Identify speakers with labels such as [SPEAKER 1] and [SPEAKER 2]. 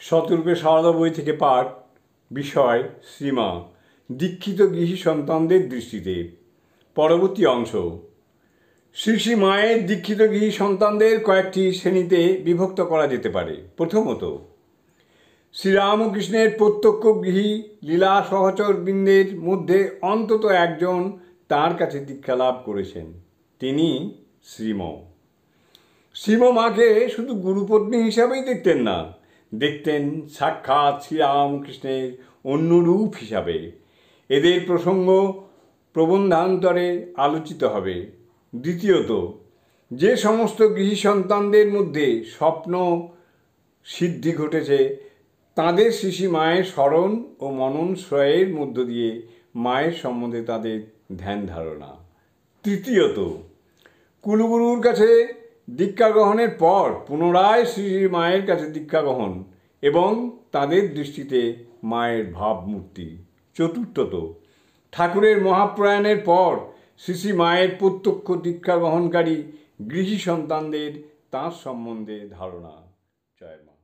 [SPEAKER 1] শতরূপে সারদা বই থেকে পাঠ। বিষয় শ্রীমা, দীক্ষিত গৃহী সন্তানদের দৃষ্টিতে। পরবর্তী অংশ। শ্রী শ্রী মায়ের দীক্ষিত গৃহী সন্তানদের কয়েকটি শ্রেণীতে বিভক্ত করা যেতে পারে। প্রথমত, শ্রীরামকৃষ্ণের প্রত্যক্ষ গৃহী লীলা সহচরবৃন্দের মধ্যে অন্তত একজন তাঁর কাছে দীক্ষা লাভ করেছেন, তিনি শ্রীম। শ্রীম মাকে শুধু গুরুপত্নী হিসাবেই দেখতেন না, দেখতেন সাক্ষাৎ শ্রীরামকৃষ্ণের অন্য রূপ হিসাবে। এদের প্রসঙ্গ প্রবন্ধান্তরে আলোচিত হবে। দ্বিতীয়ত, যে সমস্ত গৃহী সন্তানদের মধ্যে স্বপ্ন সিদ্ধি ঘটেছে, তাঁদের শ্রী শ্রী মায়ের স্মরণ ও মনন শ্রয়ের মধ্য দিয়ে মায়ের সম্বন্ধে তাদের ধ্যান ধারণা। তৃতীয়ত, কুলগুরুর কাছে দীক্ষা গ্রহণের পর পুনরায় শ্রী শ্রী মায়ের কাছে দীক্ষা গ্রহণ এবং তাদের দৃষ্টিতে মায়ের ভাবমূর্তি। চতুর্থত, ঠাকুরের মহাপ্রয়াণের পর শ্রী শ্রী মায়ের প্রত্যক্ষ দীক্ষা গ্রহণকারী গৃহী সন্তানদের তাঁর সম্বন্ধে ধারণা। জয় মা।